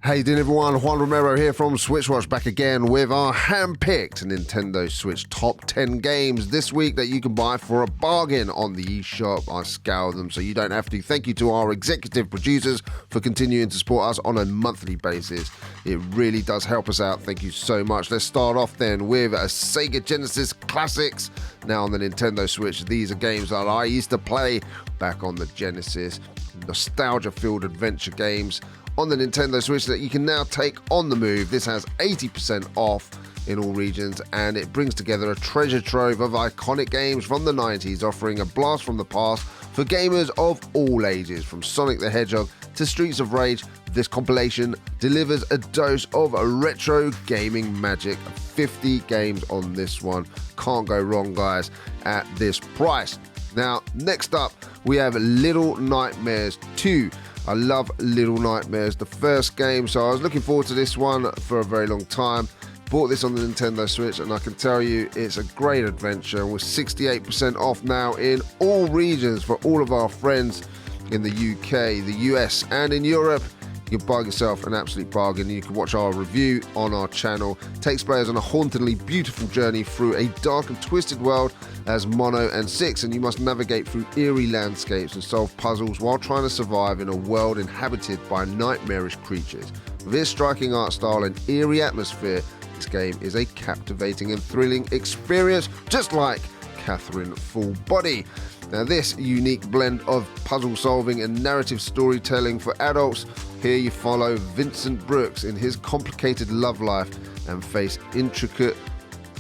How you doing, everyone? Juan Romero here from SwitchWatch, back again with our hand-picked Nintendo Switch top 10 games this week that you can buy for a bargain on the eShop. I scour them so you don't have to. Thank you to our executive producers for continuing to support us on a monthly basis. It really does help us out. Thank you so much. Let's start off then with a Sega Genesis Classics. Now on the Nintendo Switch, these are games that I used to play back on the Genesis. Nostalgia-filled adventure games on the Nintendo Switch that you can now take on the move. This has 80% off in all regions, and it brings together a treasure trove of iconic games from the 90s, offering a blast from the past for gamers of all ages. From Sonic the Hedgehog to Streets of Rage, this compilation delivers a dose of retro gaming magic. 50 games on this one. Can't go wrong, guys, at this price. Now, next up, we have Little Nightmares 2. I love Little Nightmares, the first game, so I was looking forward to this one for a very long time. Bought this on the Nintendo Switch, and I can tell you it's a great adventure. We're 68% off now in all regions for all of our friends in the UK, the US, and in Europe. You can buy yourself an absolute bargain. You can watch our review on our channel. Takes players on a hauntingly beautiful journey through a dark and twisted world as Mono and Six, and you must navigate through eerie landscapes and solve puzzles while trying to survive in a world inhabited by nightmarish creatures. With its striking art style and eerie atmosphere, this game is a captivating and thrilling experience, just like Catherine Full Body. Now, this unique blend of puzzle solving and narrative storytelling for adults. Here you follow Vincent Brooks in his complicated love life and face intricate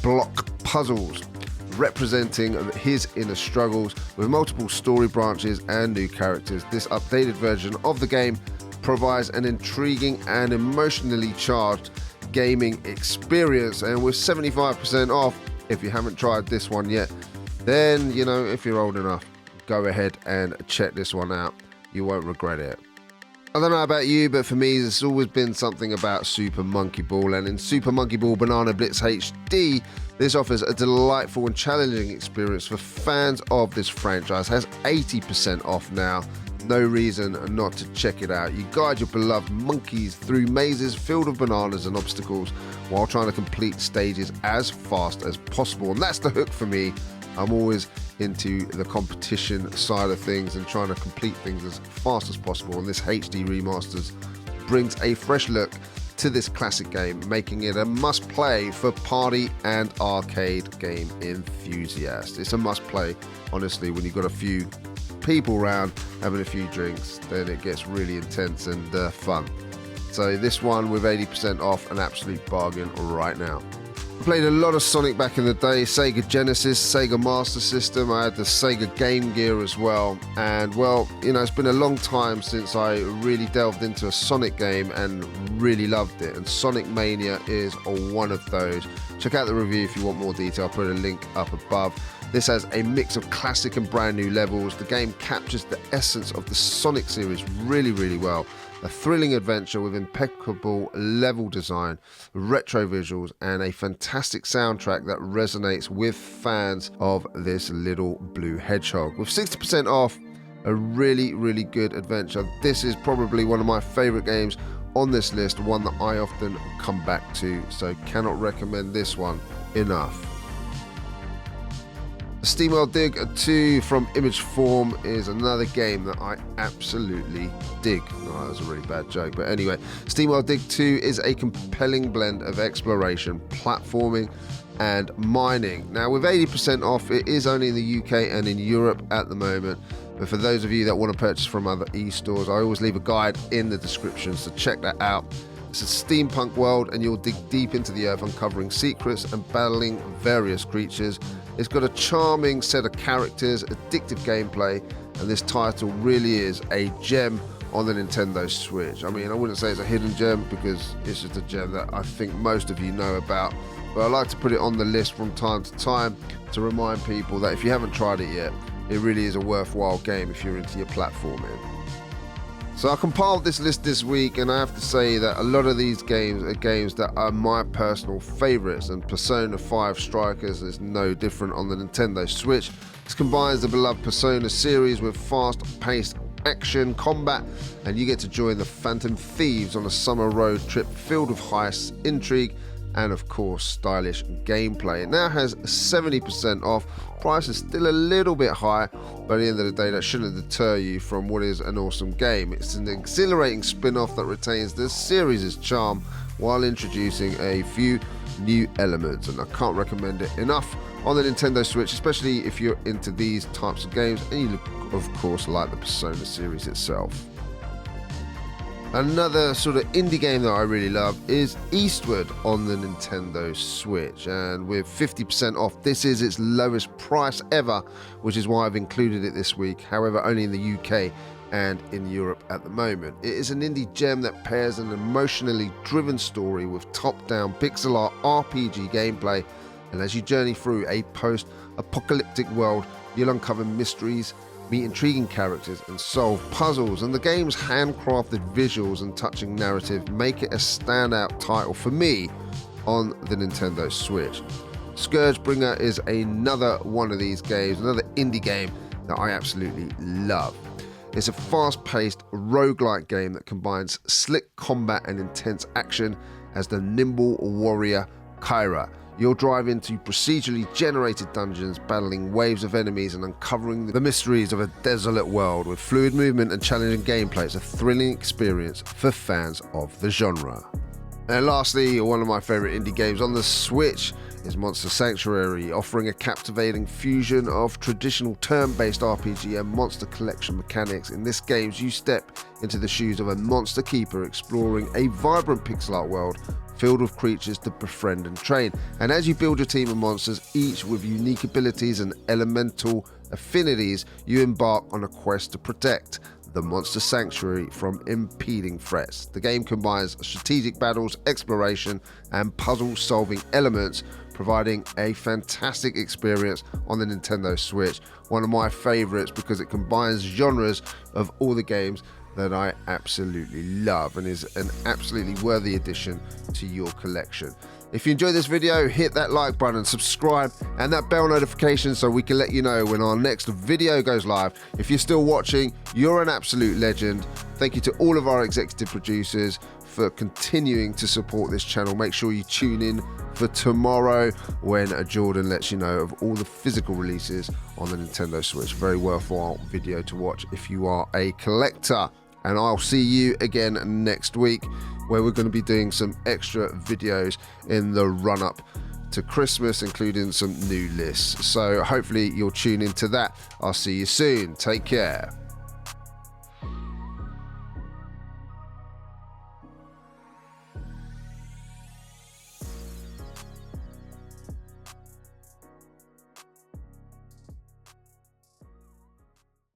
block puzzles representing his inner struggles. With multiple story branches and new characters, this updated version of the game provides an intriguing and emotionally charged gaming experience. And with 75% off, if you haven't tried this one yet, then, you know, if you're old enough, go ahead and check this one out. You won't regret it. I don't know about you, but for me, there's always been something about Super Monkey Ball, and in Super Monkey Ball Banana Blitz HD, this offers a delightful and challenging experience for fans of this franchise. It has 80% off now. No reason not to check it out. You guide your beloved monkeys through mazes filled with bananas and obstacles while trying to complete stages as fast as possible. And that's the hook for me. I'm always into the competition side of things and trying to complete things as fast as possible. And this HD remasters brings a fresh look to this classic game, making it a must-play for party and arcade game enthusiasts. It's a must-play, honestly, when you've got a few people around having a few drinks, then it gets really intense and fun. So this one with 80% off, an absolute bargain right now. I played a lot of Sonic back in the day, Sega Genesis, Sega Master System. I had the Sega Game Gear as well. And well, you know, it's been a long time since I really delved into a Sonic game and really loved it. And Sonic Mania is one of those. Check out the review if you want more detail. I'll put a link up above. This has a mix of classic and brand new levels. The game captures the essence of the Sonic series really, really well. A thrilling adventure with impeccable level design, retro visuals, and a fantastic soundtrack that resonates with fans of this little blue hedgehog. With 60% off, a really, really good adventure. This is probably one of my favorite games on this list, one that I often come back to, so cannot recommend this one enough. SteamWorld Dig 2 from Image Form is another game that I absolutely dig. Oh, that was a really bad joke, but anyway, SteamWorld Dig 2 is a compelling blend of exploration, platforming, and mining. Now, with 80% off, it is only in the UK and in Europe at the moment, but for those of you that want to purchase from other e-stores, I always leave a guide in the description, so check that out. It's a steampunk world, and you'll dig deep into the earth, uncovering secrets and battling various creatures. It's got a charming set of characters, addictive gameplay, and this title really is a gem on the Nintendo Switch. I mean, I wouldn't say it's a hidden gem because it's just a gem that I think most of you know about, but I like to put it on the list from time to time to remind people that if you haven't tried it yet, it really is a worthwhile game if you're into your platforming. So I compiled this list this week, and I have to say that a lot of these games are games that are my personal favorites, and Persona 5 Strikers is no different on the Nintendo Switch. This combines the beloved Persona series with fast-paced action, combat, and you get to join the Phantom Thieves on a summer road trip filled with heists, intrigue, and of course stylish gameplay. It now has 70% off. Price is still a little bit high, but at the end of the day that shouldn't deter you from what is an awesome game. It's an exhilarating spin-off that retains the series' charm while introducing a few new elements, and I can't recommend it enough on the Nintendo Switch, especially if you're into these types of games and you of course like the Persona series itself. Another sort of indie game that I really love is Eastwood on the Nintendo Switch, and with 50% off, this is its lowest price ever, which is why I've included it this week, however only in the UK and in Europe at the moment. It is an indie gem that pairs an emotionally driven story with top-down pixel art RPG gameplay, and as you journey through a post-apocalyptic world, you'll uncover mysteries, meet intriguing characters, and solve puzzles, and the game's handcrafted visuals and touching narrative make it a standout title for me on the Nintendo Switch. Scourgebringer is another one of these games, another indie game that I absolutely love. It's a fast-paced roguelike game that combines slick combat and intense action as the nimble warrior Kyra. You'll drive into procedurally generated dungeons, battling waves of enemies and uncovering the mysteries of a desolate world. With fluid movement and challenging gameplay, it's a thrilling experience for fans of the genre. And lastly, one of my favourite indie games on the Switch is Monster Sanctuary, offering a captivating fusion of traditional turn-based RPG and monster collection mechanics. In this game, you step into the shoes of a monster keeper exploring a vibrant pixel art world filled with creatures to befriend and train. And as you build your team of monsters, each with unique abilities and elemental affinities, you embark on a quest to protect the Monster Sanctuary from impeding threats. The game combines strategic battles, exploration, and puzzle-solving elements, providing a fantastic experience on the Nintendo Switch. One of my favorites because it combines genres of all the games that I absolutely love and is an absolutely worthy addition to your collection. If you enjoyed this video, hit that like button, subscribe, and that bell notification so we can let you know when our next video goes live. If you're still watching, you're an absolute legend. Thank you to all of our executive producers for continuing to support this channel. Make sure you tune in for tomorrow when Jordan lets you know of all the physical releases on the Nintendo Switch. Very worthwhile video to watch if you are a collector. And I'll see you again next week, where we're going to be doing some extra videos in the run-up to Christmas, including some new lists. So hopefully you'll tune into that. I'll see you soon. Take care.